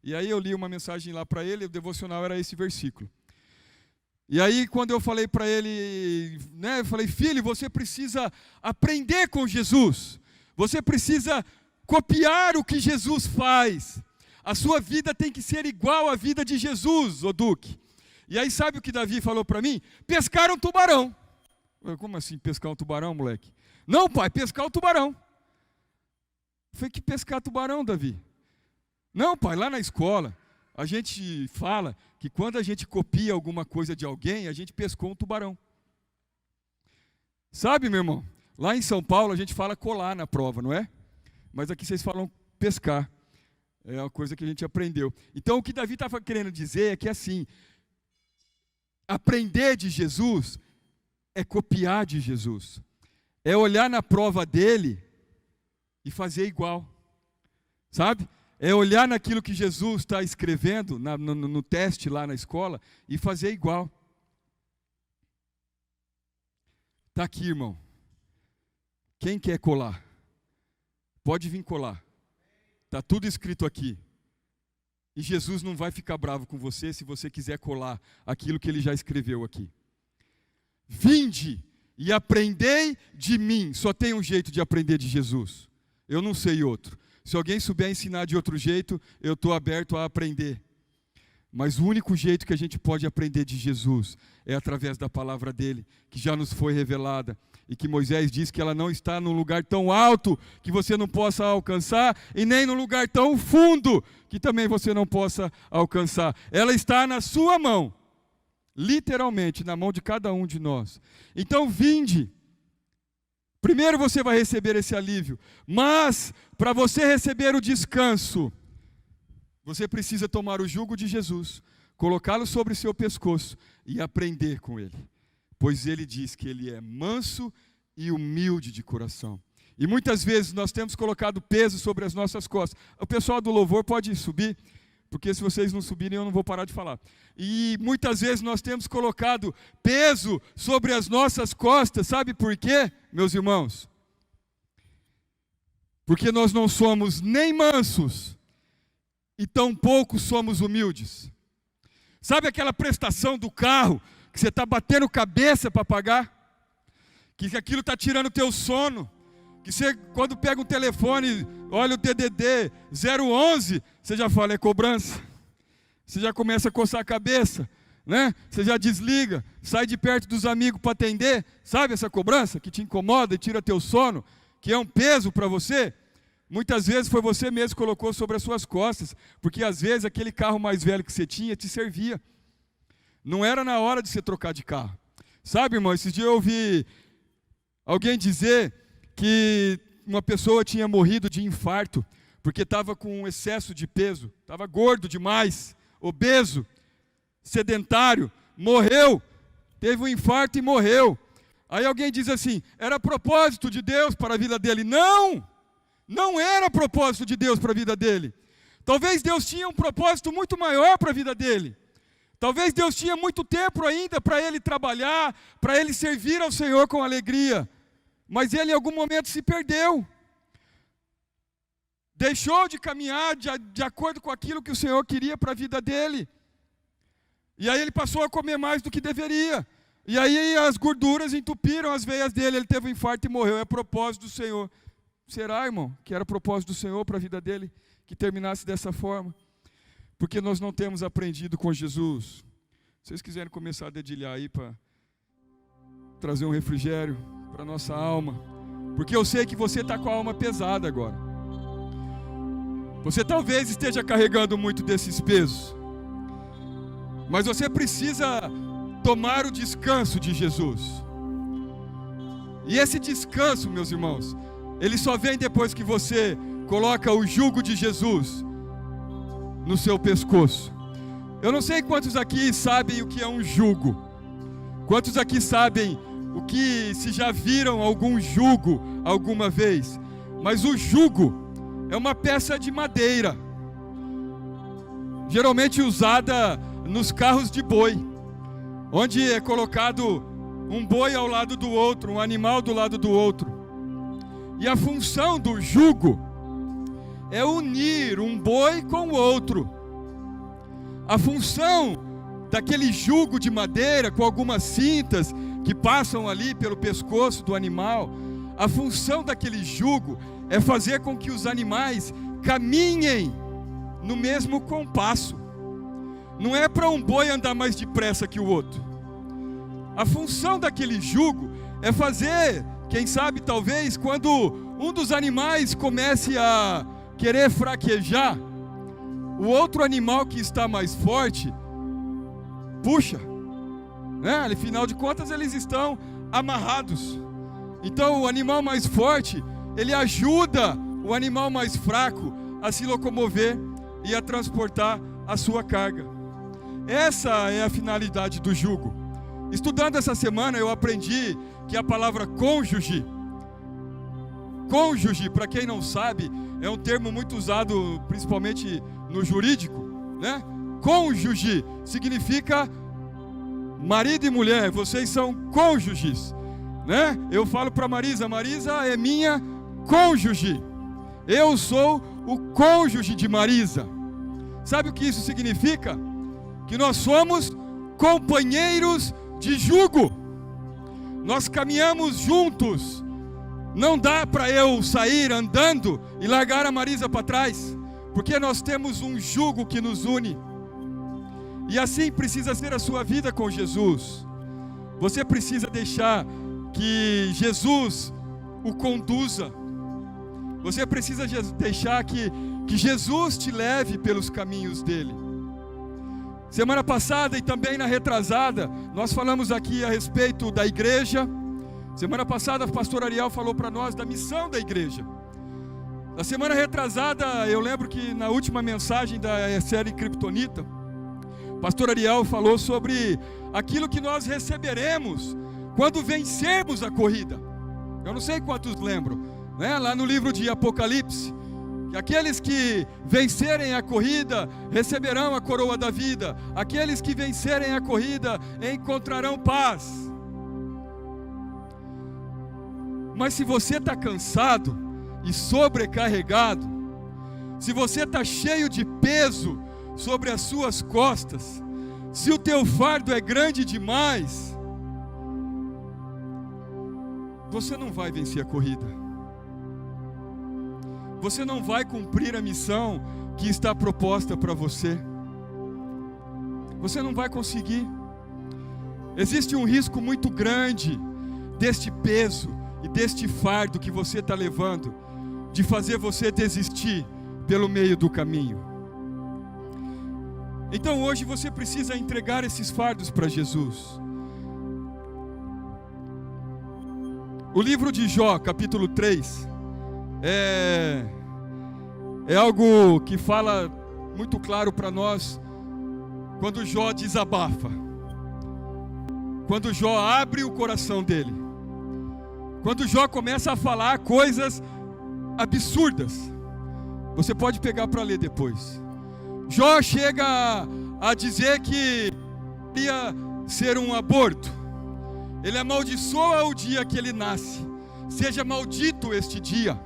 E aí eu li uma mensagem lá para ele, o devocional era esse versículo. E aí quando eu falei para ele, eu falei, filho, você precisa aprender com Jesus. Você precisa copiar o que Jesus faz. A sua vida tem que ser igual à vida de Jesus, ô Duque. E aí sabe o que Davi falou para mim? Pescar um tubarão. Como assim pescar um tubarão, moleque? Não, pai, pescar um tubarão. Eu falei, que pescar tubarão, Davi? Não, pai, lá na escola, a gente fala que quando a gente copia alguma coisa de alguém, a gente pescou um tubarão. Sabe, meu irmão? Lá em São Paulo a gente fala colar na prova, não é? Mas aqui vocês falam pescar. É uma coisa que a gente aprendeu. Então o que Davi estava querendo dizer é que assim, aprender de Jesus é copiar de Jesus. É olhar na prova dele e fazer igual. Sabe? É olhar naquilo que Jesus está escrevendo no teste lá na escola e fazer igual. Está aqui, irmão. Quem quer colar? Pode vir colar. Está tudo escrito aqui. E Jesus não vai ficar bravo com você se você quiser colar aquilo que Ele já escreveu aqui. Vinde e aprendei de mim. Só tem um jeito de aprender de Jesus. Eu não sei outro. Se alguém souber ensinar de outro jeito, eu estou aberto a aprender. Mas o único jeito que a gente pode aprender de Jesus é através da palavra dele, que já nos foi revelada. E que Moisés diz que ela não está num lugar tão alto que você não possa alcançar, e nem num lugar tão fundo que também você não possa alcançar. Ela está na sua mão, literalmente, na mão de cada um de nós. Então vinde. Primeiro você vai receber esse alívio, mas para você receber o descanso, você precisa tomar o jugo de Jesus, colocá-lo sobre seu pescoço e aprender com ele. Pois ele diz que ele é manso e humilde de coração. E muitas vezes nós temos colocado peso sobre as nossas costas. O pessoal do louvor pode subir, porque se vocês não subirem eu não vou parar de falar. E muitas vezes nós temos colocado peso sobre as nossas costas, sabe por quê, meus irmãos? Porque nós não somos nem mansos e tampouco somos humildes. Sabe aquela prestação do carro que você está batendo cabeça para pagar? Que aquilo está tirando o teu sono? Que você, quando pega um telefone, olha o DDD 011, você já fala, é cobrança. Você já começa a coçar a cabeça, né? Você já desliga, sai de perto dos amigos para atender. Sabe essa cobrança que te incomoda e tira teu sono, que é um peso para você? Muitas vezes foi você mesmo que colocou sobre as suas costas, porque às vezes aquele carro mais velho que você tinha te servia. Não era na hora de você trocar de carro. Sabe, irmão, esses dias eu ouvi alguém dizer que uma pessoa tinha morrido de infarto, porque estava com excesso de peso, estava gordo demais, obeso, sedentário, morreu, teve um infarto e morreu. Aí alguém diz assim, era propósito de Deus para a vida dele. Não, não era propósito de Deus para a vida dele. Talvez Deus tinha um propósito muito maior para a vida dele. Talvez Deus tinha muito tempo ainda para ele trabalhar, para ele servir ao Senhor com alegria. Mas ele em algum momento se perdeu. Deixou de caminhar de acordo com aquilo que o Senhor queria para a vida dele. E aí ele passou a comer mais do que deveria. E aí as gorduras entupiram as veias dele, ele teve um infarto e morreu. É propósito do Senhor. Será, irmão, que era propósito do Senhor para a vida dele, que terminasse dessa forma? Porque nós não temos aprendido com Jesus. Se vocês quiserem começar a dedilhar aí para trazer um refrigério para a nossa alma. Porque eu sei que você está com a alma pesada agora. Você talvez esteja carregando muito desses pesos. Mas você precisa tomar o descanso de Jesus. E esse descanso, meus irmãos, ele só vem depois que você coloca o jugo de Jesus no seu pescoço. Eu não sei quantos aqui sabem o que é um jugo. Quantos aqui sabem o que, se já viram algum jugo alguma vez? Mas o jugo é uma peça de madeira, geralmente usada nos carros de boi, onde é colocado um boi ao lado do outro, um animal do lado do outro. E a função do jugo é unir um boi com o outro. A função daquele jugo de madeira com algumas cintas que passam ali pelo pescoço do animal, a função daquele jugo é fazer com que os animais caminhem no mesmo compasso. Não é para um boi andar mais depressa que o outro. A função daquele jugo é fazer, quem sabe talvez, quando um dos animais comece a querer fraquejar, o outro animal que está mais forte, puxa, né? Afinal de contas eles estão amarrados. Então o animal mais forte, ele ajuda o animal mais fraco a se locomover e a transportar a sua carga. Essa é a finalidade do jugo. Estudando essa semana eu aprendi que a palavra cônjuge, para quem não sabe, é um termo muito usado principalmente no jurídico, né? Cônjuge significa marido e mulher, vocês são cônjuges, né? Eu falo para Marisa, Marisa é minha cônjuge, eu sou o cônjuge de Marisa. Sabe o que isso significa? Que nós somos companheiros de jugo, nós caminhamos juntos. Não dá para eu sair andando e largar a Marisa para trás, porque nós temos um jugo que nos une. E assim precisa ser a sua vida com Jesus. Você precisa deixar que Jesus o conduza. Você precisa deixar que Jesus te leve pelos caminhos dele. Semana passada e também na retrasada, nós falamos aqui a respeito da igreja. Semana passada, o pastor Ariel falou para nós da missão da igreja. Na semana retrasada, eu lembro que na última mensagem da série Kryptonita, o pastor Ariel falou sobre aquilo que nós receberemos quando vencermos a corrida. Eu não sei quantos lembram, né? Lá no livro de Apocalipse, que aqueles que vencerem a corrida receberão a coroa da vida. Aqueles que vencerem a corrida encontrarão paz. Mas se você está cansado e sobrecarregado, se você está cheio de peso sobre as suas costas, se o teu fardo é grande demais, você não vai vencer a corrida. Você não vai cumprir a missão que está proposta para você. Você não vai conseguir. Existe um risco muito grande deste peso e deste fardo que você está levando, de fazer você desistir pelo meio do caminho. Então hoje você precisa entregar esses fardos para Jesus. O livro de Jó, capítulo 3, é algo que fala muito claro para nós, quando Jó desabafa, quando Jó abre o coração dele, quando Jó começa a falar coisas absurdas. Você pode pegar para ler depois. Jó chega a dizer que ia ser um aborto. Ele amaldiçoa o dia que ele nasce. Seja maldito este dia.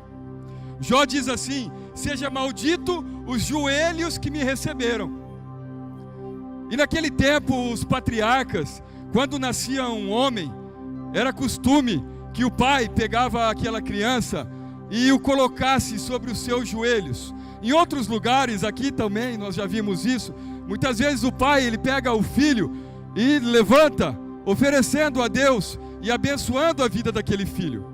Jó diz assim: seja maldito os joelhos que me receberam. E naquele tempo, os patriarcas, quando nascia um homem, era costume que o pai pegava aquela criança e o colocasse sobre os seus joelhos. Em outros lugares, aqui também, nós já vimos isso. Muitas vezes o pai, ele pega o filho e levanta, oferecendo a Deus e abençoando a vida daquele filho.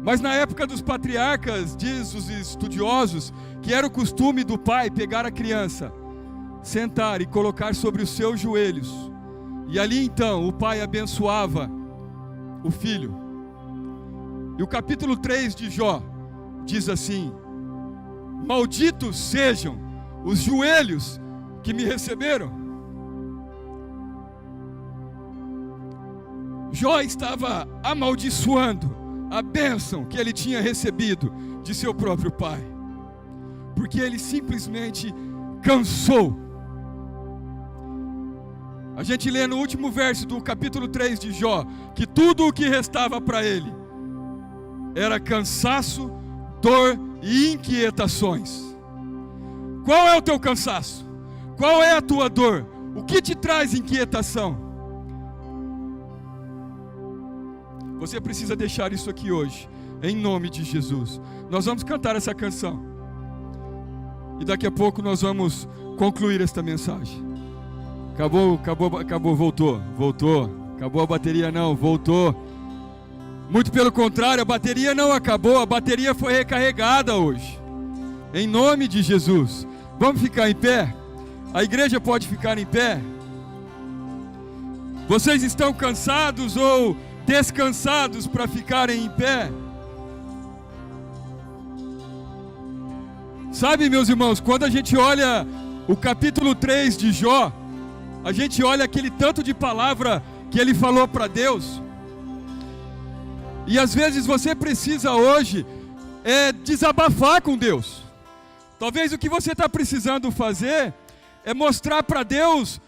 Mas na época dos patriarcas, diz os estudiosos, que era o costume do pai pegar a criança, sentar e colocar sobre os seus joelhos. E ali então o pai abençoava o filho. E o capítulo 3 de Jó diz assim: malditos sejam os joelhos que me receberam. Jó estava amaldiçoando a bênção que ele tinha recebido de seu próprio pai, porque ele simplesmente cansou. A gente lê no último verso do capítulo 3 de Jó que tudo o que restava para ele era cansaço, dor e inquietações. Qual é o teu cansaço? Qual é a tua dor? O que te traz inquietação? Você precisa deixar isso aqui hoje, em nome de Jesus. Nós vamos cantar essa canção e daqui a pouco nós vamos concluir esta mensagem. Acabou, voltou. Acabou a bateria não, voltou. Muito pelo contrário, a bateria não acabou, a bateria foi recarregada hoje. Em nome de Jesus. Vamos ficar em pé? A igreja pode ficar em pé? Vocês estão cansados ou descansados para ficarem em pé? Sabe, meus irmãos, quando a gente olha o capítulo 3 de Jó, a gente olha aquele tanto de palavra que ele falou para Deus. E às vezes você precisa hoje desabafar com Deus. Talvez o que você está precisando fazer é mostrar para Deus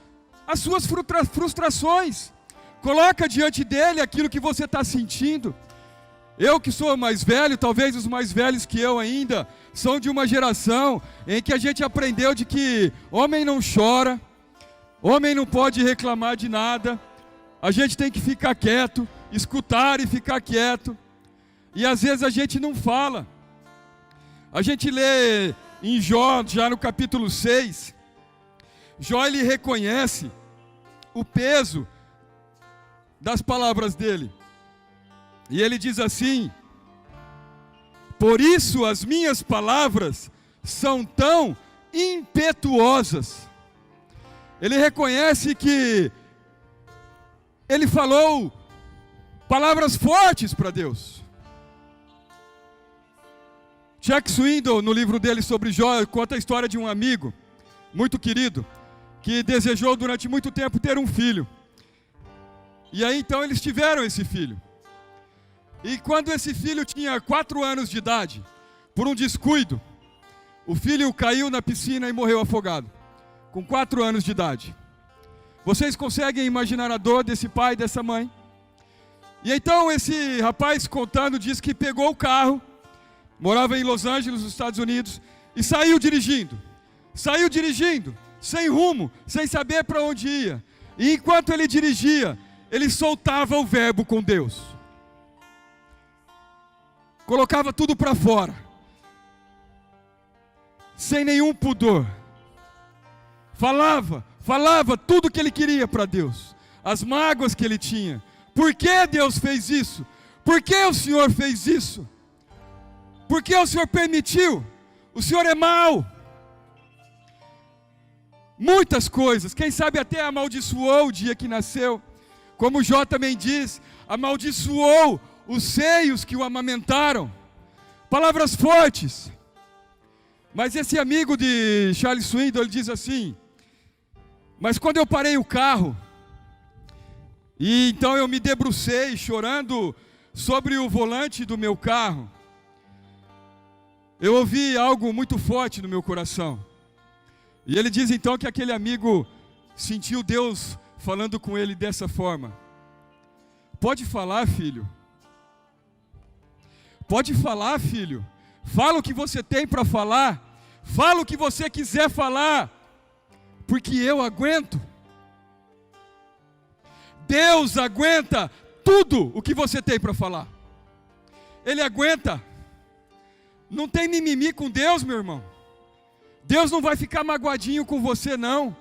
as suas frustrações. Coloca diante dele aquilo que você está sentindo. Eu que sou mais velho, talvez os mais velhos que eu ainda, são de uma geração em que a gente aprendeu de que homem não chora, homem não pode reclamar de nada, a gente tem que ficar quieto, escutar e ficar quieto. E às vezes a gente não fala. A gente lê em Jó, já no capítulo 6, Jó ele reconhece o peso das palavras dele. E ele diz assim: por isso as minhas palavras são tão impetuosas. Ele reconhece que ele falou palavras fortes para Deus. Chuck Swindoll, no livro dele sobre Jó, conta a história de um amigo muito querido que desejou durante muito tempo ter um filho. E aí então eles tiveram esse filho. E quando esse filho tinha 4 anos de idade, por um descuido, o filho caiu na piscina e morreu afogado, com 4 anos de idade. Vocês conseguem imaginar a dor desse pai e dessa mãe? E então esse rapaz contando diz que pegou o carro, morava em Los Angeles, nos Estados Unidos, e saiu dirigindo, sem rumo, sem saber para onde ia. E enquanto ele dirigia, ele soltava o verbo com Deus. Colocava tudo para fora, sem nenhum pudor. Falava tudo que ele queria para Deus, as mágoas que ele tinha. Por que Deus fez isso? Por que o Senhor fez isso? Por que o Senhor permitiu? O Senhor é mau. Muitas coisas, quem sabe até amaldiçoou o dia que nasceu. Como Jó também diz, amaldiçoou os seios que o amamentaram. Palavras fortes. Mas esse amigo de Charles Swindoll, ele diz assim: mas quando eu parei o carro, e então eu me debrucei chorando sobre o volante do meu carro, eu ouvi algo muito forte no meu coração. E ele diz então que aquele amigo sentiu Deus falando com ele dessa forma: pode falar, filho. Pode falar, filho. Fala o que você tem para falar. Fala o que você quiser falar. Porque eu aguento. Deus aguenta tudo o que você tem para falar. Ele aguenta. Não tem mimimi com Deus, meu irmão. Deus não vai ficar magoadinho com você, não.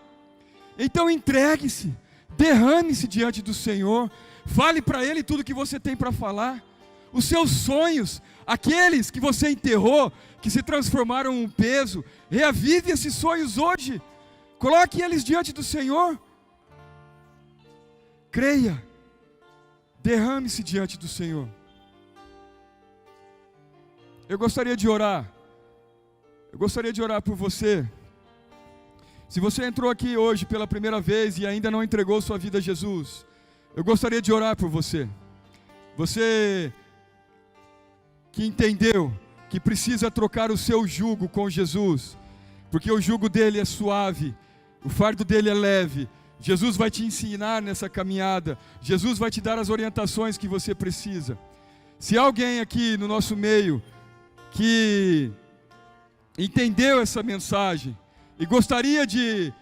Então entregue-se, derrame-se diante do Senhor. Fale para Ele tudo que você tem para falar. Os seus sonhos, aqueles que você enterrou, que se transformaram em um peso, reavive esses sonhos hoje. Coloque eles diante do Senhor. Creia. Derrame-se diante do Senhor. Eu gostaria de orar. Eu gostaria de orar por você. Se você entrou aqui hoje pela primeira vez e ainda não entregou sua vida a Jesus, eu gostaria de orar por você. Você que entendeu que precisa trocar o seu jugo com Jesus, porque o jugo dele é suave, o fardo dele é leve. Jesus vai te ensinar nessa caminhada. Jesus vai te dar as orientações que você precisa. Se há alguém aqui no nosso meio que entendeu essa mensagem e gostaria de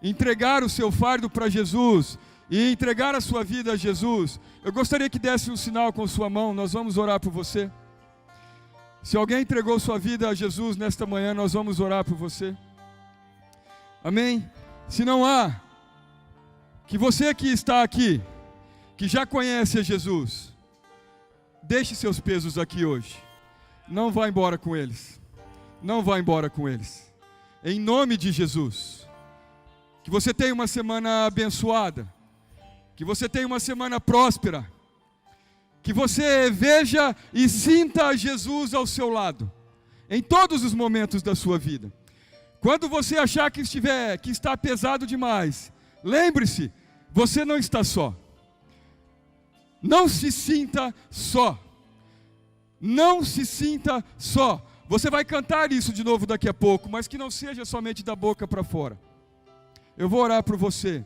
entregar o seu fardo para Jesus e entregar a sua vida a Jesus, eu gostaria que desse um sinal com sua mão. Nós vamos orar por você. Se alguém entregou sua vida a Jesus nesta manhã, nós vamos orar por você. Amém? Se não há, que você que está aqui, que já conhece a Jesus, deixe seus pesos aqui hoje. Não vá embora com eles. Não vá embora com eles. Em nome de Jesus. Que você tenha uma semana abençoada. Que você tenha uma semana próspera. Que você veja e sinta Jesus ao seu lado. Em todos os momentos da sua vida. Quando você achar que está pesado demais, lembre-se, você não está só. Não se sinta só. Não se sinta só. Você vai cantar isso de novo daqui a pouco, mas que não seja somente da boca para fora. Eu vou orar por você.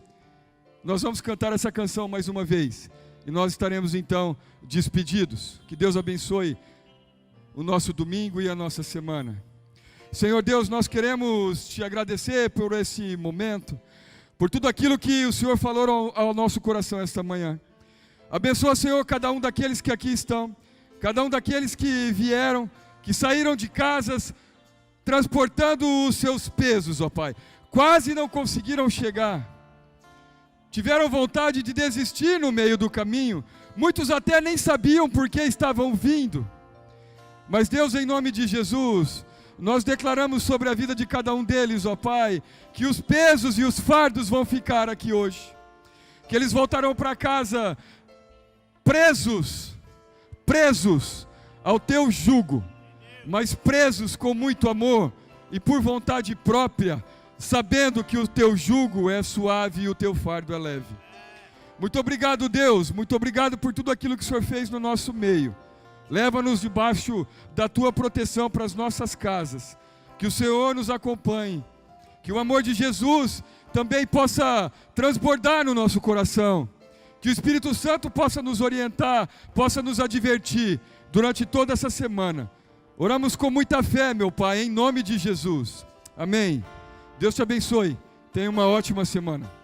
Nós vamos cantar essa canção mais uma vez. E nós estaremos então despedidos. Que Deus abençoe o nosso domingo e a nossa semana. Senhor Deus, nós queremos te agradecer por esse momento, por tudo aquilo que o Senhor falou ao nosso coração esta manhã. Abençoa, Senhor, cada um daqueles que aqui estão, cada um daqueles que vieram, que saíram de casas, transportando os seus pesos, ó Pai. Quase não conseguiram chegar. Tiveram vontade de desistir no meio do caminho. Muitos até nem sabiam por que estavam vindo. Mas Deus, em nome de Jesus, nós declaramos sobre a vida de cada um deles, ó Pai, que os pesos e os fardos vão ficar aqui hoje. Que eles voltarão para casa presos ao teu jugo, mas presos com muito amor e por vontade própria, sabendo que o teu jugo é suave e o teu fardo é leve. Muito obrigado, Deus, muito obrigado por tudo aquilo que o Senhor fez no nosso meio. Leva-nos debaixo da tua proteção para as nossas casas, que o Senhor nos acompanhe, que o amor de Jesus também possa transbordar no nosso coração, que o Espírito Santo possa nos orientar, possa nos advertir durante toda essa semana. Oramos com muita fé, meu Pai, em nome de Jesus. Amém. Deus te abençoe. Tenha uma ótima semana.